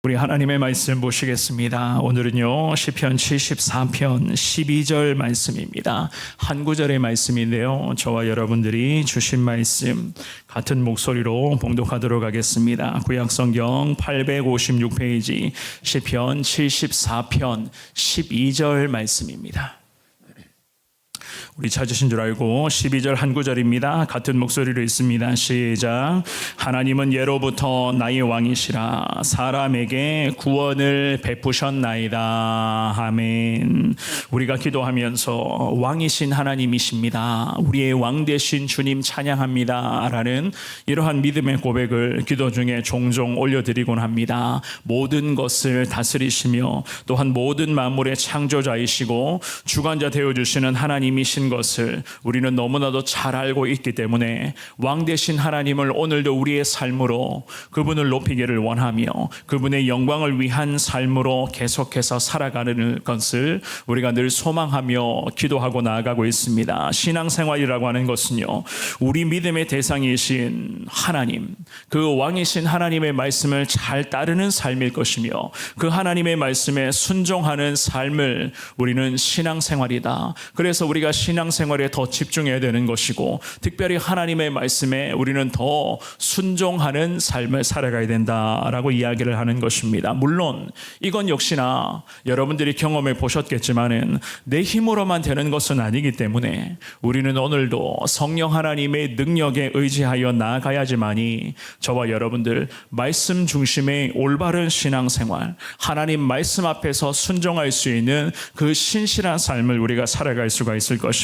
우리 하나님의 말씀 보시겠습니다. 오늘은요 시편 74편 12절 말씀입니다. 한 구절의 말씀인데요, 저와 여러분들이 주신 말씀 같은 목소리로 봉독하도록 하겠습니다. 구약성경 856페이지 시편 74편 12절 말씀입니다. 우리 찾으신 줄 알고 12절 한 구절입니다. 같은 목소리로 있습니다. 시작. 하나님은 예로부터 나의 왕이시라. 사람에게 구원을 베푸셨나이다. 아멘. 우리가 기도하면서 왕이신 하나님이십니다, 우리의 왕 되신 주님 찬양합니다 라는 이러한 믿음의 고백을 기도 중에 종종 올려드리곤 합니다. 모든 것을 다스리시며 또한 모든 만물의 창조자이시고 주관자 되어주시는 하나님이신 것을 우리는 너무나도 잘 알고 있기 때문에 왕 되신 하나님을 오늘도 우리의 삶으로 그분을 높이기를 원하며 그분의 영광을 위한 삶으로 계속해서 살아가는 것을 우리가 늘 소망하며 기도하고 나아가고 있습니다. 신앙생활이라고 하는 것은요, 우리 믿음의 대상이신 하나님, 그 왕이신 하나님의 말씀을 잘 따르는 삶일 것이며 그 하나님의 말씀에 순종하는 삶을 우리는 신앙생활이다. 그래서 우리가 신앙생활에 더 집중해야 되는 것이고 특별히 하나님의 말씀에 우리는 더 순종하는 삶을 살아가야 된다라고 이야기를 하는 것입니다. 물론 이건 역시나 여러분들이 경험해 보셨겠지만은 내 힘으로만 되는 것은 아니기 때문에 우리는 오늘도 성령 하나님의 능력에 의지하여 나아가야지만이 저와 여러분들 말씀 중심의 올바른 신앙생활, 하나님 말씀 앞에서 순종할 수 있는 그 신실한 삶을 우리가 살아갈 수가 있을 것입니다.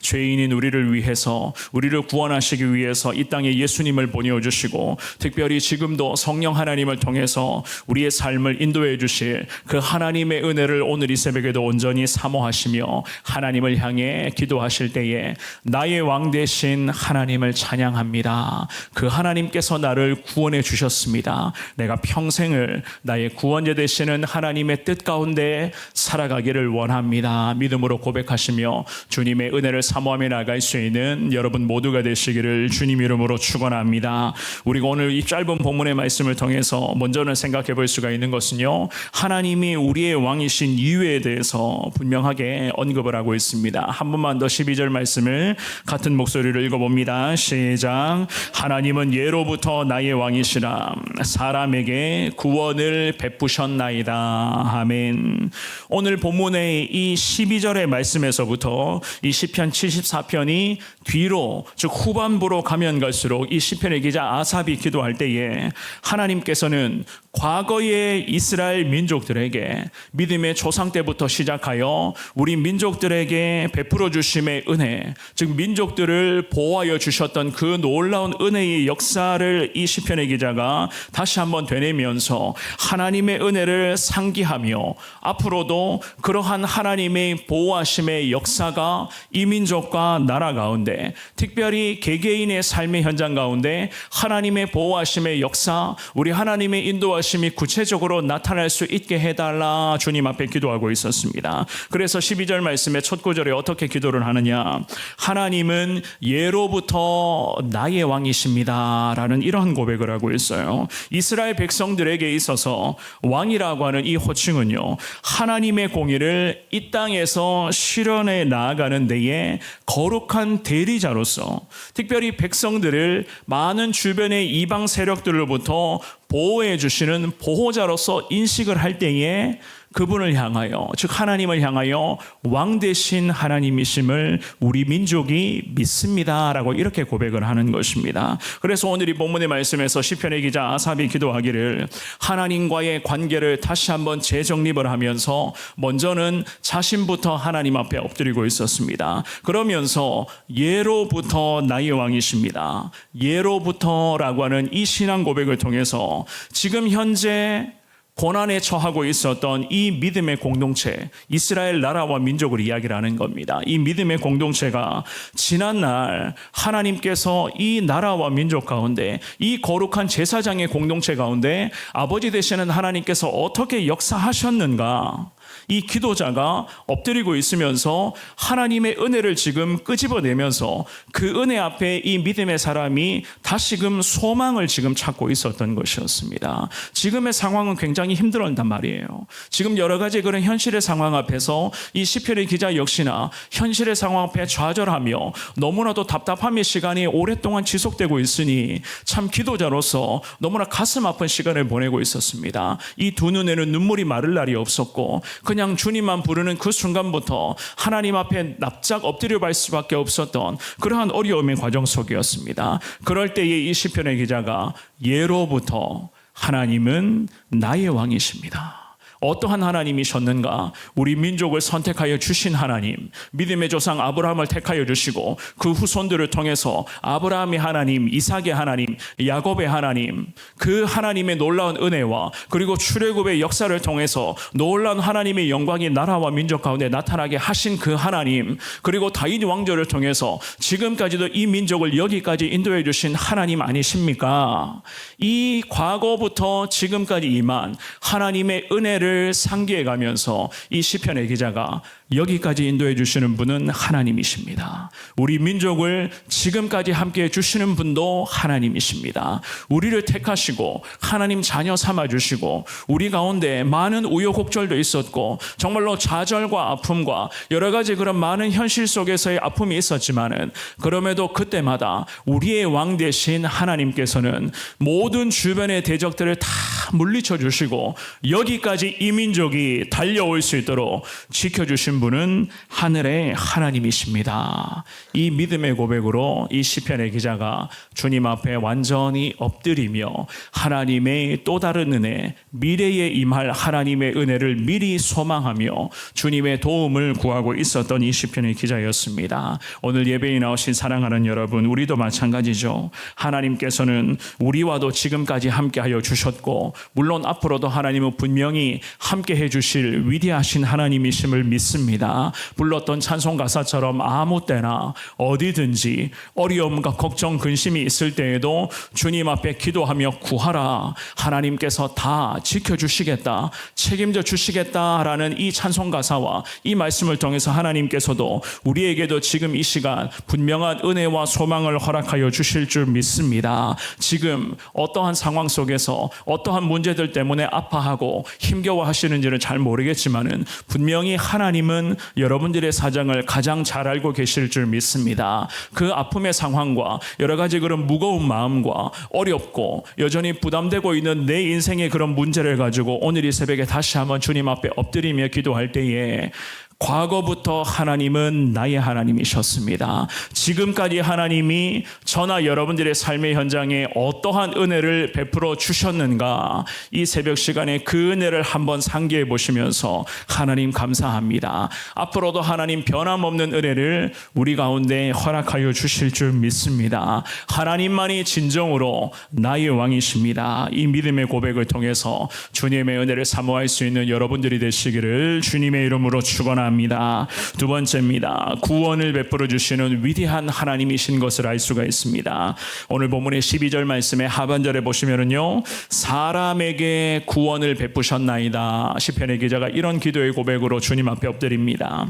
죄인인 우리를 위해서, 우리를 구원하시기 위해서 이 땅에 예수님을 보내주시고 특별히 지금도 성령 하나님을 통해서 우리의 삶을 인도해 주실 그 하나님의 은혜를 오늘 이 새벽에도 온전히 사모하시며 하나님을 향해 기도하실 때에 나의 왕 되신 하나님을 찬양합니다. 그 하나님께서 나를 구원해 주셨습니다. 내가 평생을 나의 구원자 되시는 하나님의 뜻 가운데 살아가기를 원합니다. 믿음으로 고백하시며 주님의 은혜를 사모하며 나아갈 수 있는 여러분 모두가 되시기를 주님 이름으로 축원합니다. 우리가 오늘 이 짧은 본문의 말씀을 통해서 먼저는 생각해 볼 수가 있는 것은요, 하나님이 우리의 왕이신 이유에 대해서 분명하게 언급을 하고 있습니다. 한 번만 더 12절 말씀을 같은 목소리로 읽어봅니다. 시작. 하나님은 예로부터 나의 왕이시라. 사람에게 구원을 베푸셨나이다. 아멘. 오늘 본문의 이 12절의 말씀에서부터 이 시편 74편이 뒤로 즉 후반부로 가면 갈수록 이 시편의 기자 아삽이 기도할 때에 하나님께서는 과거의 이스라엘 민족들에게 믿음의 조상 때부터 시작하여 우리 민족들에게 베풀어 주심의 은혜, 즉 민족들을 보호하여 주셨던 그 놀라운 은혜의 역사를 이 시편의 기자가 다시 한번 되뇌면서 하나님의 은혜를 상기하며 앞으로도 그러한 하나님의 보호하심의 역사가 이 민족과 나라 가운데 특별히 개개인의 삶의 현장 가운데 하나님의 보호하심의 역사, 우리 하나님의 인도하심이 구체적으로 나타날 수 있게 해달라 주님 앞에 기도하고 있었습니다. 그래서 12절 말씀의 첫 구절에 어떻게 기도를 하느냐, 하나님은 예로부터 나의 왕이십니다 라는 이러한 고백을 하고 있어요. 이스라엘 백성들에게 있어서 왕이라고 하는 이 호칭은요, 하나님의 공의를 이 땅에서 실현해 나아가는 데에 거룩한 대리자로서 특별히 백성들을 많은 주변의 이방 세력들로부터 보호해 주시는 보호자로서 인식을 할 때에 그분을 향하여, 즉 하나님을 향하여 왕 되신 하나님이심을 우리 민족이 믿습니다 라고 이렇게 고백을 하는 것입니다. 그래서 오늘 이 본문의 말씀에서 시편의 기자 아삽이 기도하기를 하나님과의 관계를 다시 한번 재정립을 하면서 먼저는 자신부터 하나님 앞에 엎드리고 있었습니다. 그러면서 예로부터 나의 왕이십니다, 예로부터라고 하는 이 신앙 고백을 통해서 지금 현재 고난에 처하고 있었던 이 믿음의 공동체, 이스라엘 나라와 민족을 이야기를 하는 겁니다. 이 믿음의 공동체가 지난날 하나님께서 이 나라와 민족 가운데, 이 거룩한 제사장의 공동체 가운데 아버지 되시는 하나님께서 어떻게 역사하셨는가, 이 기도자가 엎드리고 있으면서 하나님의 은혜를 지금 끄집어내면서 그 은혜 앞에 이 믿음의 사람이 다시금 소망을 지금 찾고 있었던 것이었습니다. 지금의 상황은 굉장히 힘들었단 말이에요. 지금 여러 가지 그런 현실의 상황 앞에서 이 시편의 기자 역시나 현실의 상황 앞에 좌절하며 너무나도 답답함의 시간이 오랫동안 지속되고 있으니 참 기도자로서 너무나 가슴 아픈 시간을 보내고 있었습니다. 이 두 눈에는 눈물이 마를 날이 없었고 그냥 주님만 부르는 그 순간부터 하나님 앞에 납작 엎드려 발 수밖에 없었던 그러한 어려움의 과정 속이었습니다. 그럴 때에 이 시편의 기자가 예로부터 하나님은 나의 왕이십니다. 어떠한 하나님이셨는가? 우리 민족을 선택하여 주신 하나님, 믿음의 조상 아브라함을 택하여 주시고 그 후손들을 통해서 아브라함의 하나님, 이삭의 하나님, 야곱의 하나님, 그 하나님의 놀라운 은혜와 그리고 출애굽의 역사를 통해서 놀라운 하나님의 영광이 나라와 민족 가운데 나타나게 하신 그 하나님, 그리고 다윗 왕조를 통해서 지금까지도 이 민족을 여기까지 인도해 주신 하나님 아니십니까? 이 과거부터 지금까지 임한 하나님의 은혜를 상기해 가면서 이 시편의 기자가 여기까지 인도해 주시는 분은 하나님이십니다. 우리 민족을 지금까지 함께 해 주시는 분도 하나님이십니다. 우리를 택하시고 하나님 자녀 삼아 주시고 우리 가운데 많은 우여곡절도 있었고 정말로 좌절과 아픔과 여러 가지 그런 많은 현실 속에서의 아픔이 있었지만은 그럼에도 그때마다 우리의 왕 되신 하나님께서는 모든 주변의 대적들을 다 물리쳐 주시고 여기까지 이 민족이 달려올 수 있도록 지켜주신 분은 하늘의 하나님이십니다. 이 믿음의 고백으로 이 시편의 기자가 주님 앞에 완전히 엎드리며 하나님의 또 다른 은혜, 미래에 임할 하나님의 은혜를 미리 소망하며 주님의 도움을 구하고 있었던 이 시편의 기자였습니다. 오늘 예배에 나오신 사랑하는 여러분, 우리도 마찬가지죠. 하나님께서는 우리와도 지금까지 함께하여 주셨고 물론 앞으로도 하나님은 분명히 함께해 주실 위대하신 하나님이심을 믿습니다. 불렀던 찬송 가사처럼 아무 때나 어디든지 어려움과 걱정, 근심이 있을 때에도 주님 앞에 기도하며 구하라. 하나님께서 다 지켜주시겠다, 책임져 주시겠다라는 이 찬송 가사와 이 말씀을 통해서 하나님께서도 우리에게도 지금 이 시간 분명한 은혜와 소망을 허락하여 주실 줄 믿습니다. 지금 어떠한 상황 속에서 어떠한 문제들 때문에 아파하고 힘겨워하시는지는 잘 모르겠지만은 분명히 하나님은 여러분들의 사정을 가장 잘 알고 계실 줄 믿습니다. 그 아픔의 상황과 여러 가지 그런 무거운 마음과 어렵고 여전히 부담되고 있는 내 인생의 그런 문제를 가지고 오늘 이 새벽에 다시 한번 주님 앞에 엎드리며 기도할 때에 과거부터 하나님은 나의 하나님이셨습니다. 지금까지 하나님이 저나 여러분들의 삶의 현장에 어떠한 은혜를 베풀어 주셨는가, 이 새벽 시간에 그 은혜를 한번 상기해 보시면서 하나님 감사합니다. 앞으로도 하나님 변함없는 은혜를 우리 가운데 허락하여 주실 줄 믿습니다. 하나님만이 진정으로 나의 왕이십니다. 이 믿음의 고백을 통해서 주님의 은혜를 사모할 수 있는 여러분들이 되시기를 주님의 이름으로 축원합니다. 두 번째입니다. 구원을 베풀어 주시는 위대한 하나님이신 것을 알 수가 있습니다. 오늘 본문의 12절 말씀의 하반절에 보시면은요, 사람에게 구원을 베푸셨나이다. 시편의 기자가 이런 기도의 고백으로 주님 앞에 엎드립니다.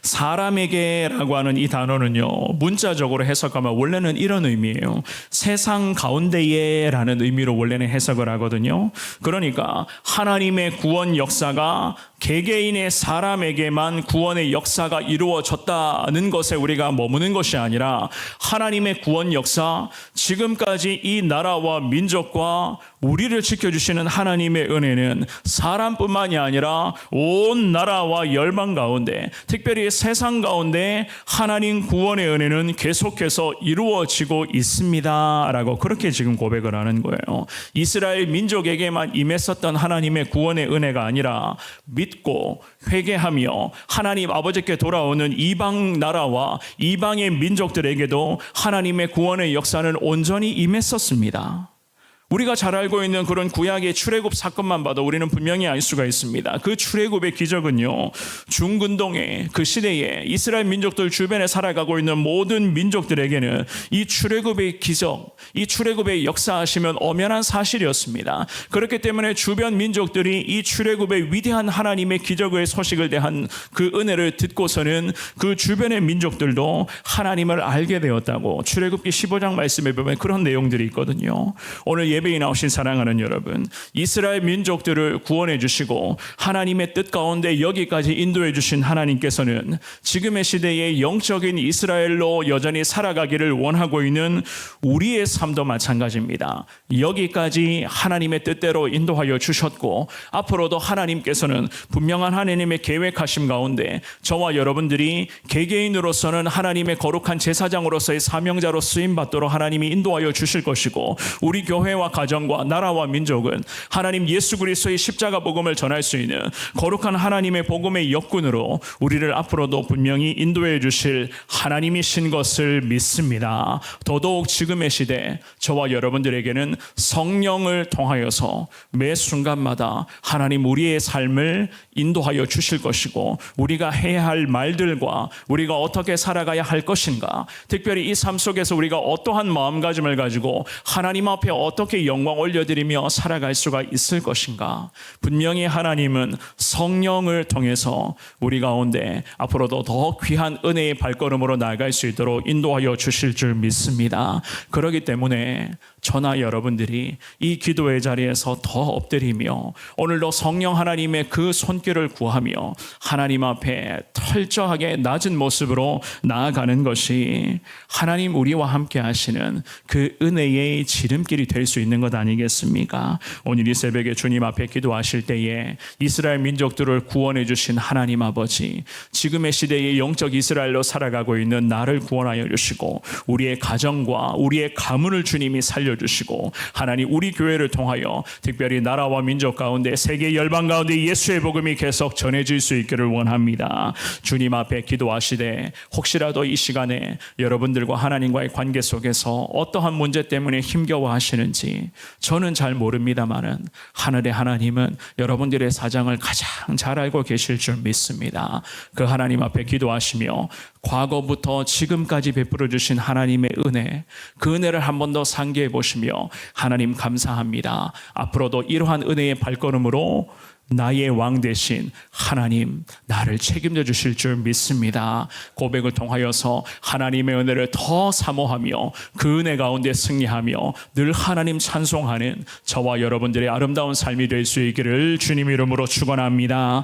사람에게라고 하는 이 단어는요, 문자적으로 해석하면 원래는 이런 의미예요. 세상 가운데에라는 의미로 원래는 해석을 하거든요. 그러니까 하나님의 구원 역사가 개개인의 사람에게만 구원의 역사가 이루어졌다는 것에 우리가 머무는 것이 아니라 하나님의 구원 역사, 지금까지 이 나라와 민족과 우리를 지켜주시는 하나님의 은혜는 사람뿐만이 아니라 온 나라와 열방 가운데, 특별히 세상 가운데 하나님 구원의 은혜는 계속해서 이루어지고 있습니다 라고 그렇게 지금 고백을 하는 거예요. 이스라엘 민족에게만 임했었던 하나님의 구원의 은혜가 아니라 믿고 회개하며 하나님 아버지께 돌아오는 이방 나라와 이방의 민족들에게도 하나님의 구원의 역사는 온전히 임했었습니다. 우리가 잘 알고 있는 그런 구약의 출애굽 사건만 봐도 우리는 분명히 알 수가 있습니다. 그 출애굽의 기적은요, 중근동의 그 시대에 이스라엘 민족들 주변에 살아가고 있는 모든 민족들에게는 이 출애굽의 기적, 이 출애굽의 역사하시면 엄연한 사실이었습니다. 그렇기 때문에 주변 민족들이 이 출애굽의 위대한 하나님의 기적의 소식을 대한 그 은혜를 듣고서는 그 주변의 민족들도 하나님을 알게 되었다고 출애굽기 15장 말씀에 보면 그런 내용들이 있거든요. 오늘 예배에 나오신 사랑하는 여러분, 이스라엘 민족들을 구원해 주시고 하나님의 뜻 가운데 여기까지 인도해 주신 하나님께서는 지금의 시대에 영적인 이스라엘로 여전히 살아가기를 원하고 있는 우리의 삶도 마찬가지입니다. 여기까지 하나님의 뜻대로 인도하여 주셨고 앞으로도 하나님께서는 분명한 하나님의 계획하심 가운데 저와 여러분들이 개개인으로서는 하나님의 거룩한 제사장으로서의 사명자로 쓰임받도록 하나님이 인도하여 주실 것이고, 우리 교회와 가정과 나라와 민족은 하나님 예수 그리스도의 십자가 복음을 전할 수 있는 거룩한 하나님의 복음의 역군으로 우리를 앞으로도 분명히 인도해 주실 하나님이신 것을 믿습니다. 더더욱 지금의 시대 저와 여러분들에게는 성령을 통하여서 매 순간마다 하나님 우리의 삶을 인도하여 주실 것이고, 우리가 해야 할 말들과 우리가 어떻게 살아가야 할 것인가, 특별히 이 삶 속에서 우리가 어떠한 마음가짐을 가지고 하나님 앞에 어떻게 영광 올려드리며 살아갈 수가 있을 것인가, 분명히 하나님은 성령을 통해서 우리 가운데 앞으로도 더 귀한 은혜의 발걸음으로 나아갈 수 있도록 인도하여 주실 줄 믿습니다. 그렇기 때문에 저나 여러분들이 이 기도의 자리에서 더 엎드리며 오늘도 성령 하나님의 그 손길을 구하며 하나님 앞에 철저하게 낮은 모습으로 나아가는 것이 하나님 우리와 함께 하시는 그 은혜의 지름길이 될 수 있는 것 아니겠습니까? 오늘 이 새벽에 주님 앞에 기도하실 때에 이스라엘 민족들을 구원해 주신 하나님 아버지, 지금의 시대의 영적 이스라엘로 살아가고 있는 나를 구원하여 주시고 우리의 가정과 우리의 가문을 주님이 살려주시고, 하나님 우리 교회를 통하여 특별히 나라와 민족 가운데 세계 열방 가운데 예수의 복음이 계속 전해질 수 있기를 원합니다. 주님 앞에 기도하시되 혹시라도 이 시간에 여러분들과 하나님과의 관계 속에서 어떠한 문제 때문에 힘겨워 하시는지 저는 잘 모릅니다만은 하늘의 하나님은 여러분들의 사정을 가장 잘 알고 계실 줄 믿습니다. 그 하나님 앞에 기도하시며 과거부터 지금까지 베풀어 주신 하나님의 은혜, 그 은혜를 한 번 더 상기해 보시며 하나님 감사합니다. 앞으로도 이러한 은혜의 발걸음으로 나의 왕 대신 하나님 나를 책임져 주실 줄 믿습니다. 고백을 통하여서 하나님의 은혜를 더 사모하며 그 은혜 가운데 승리하며 늘 하나님 찬송하는 저와 여러분들의 아름다운 삶이 될 수 있기를 주님 이름으로 축원합니다.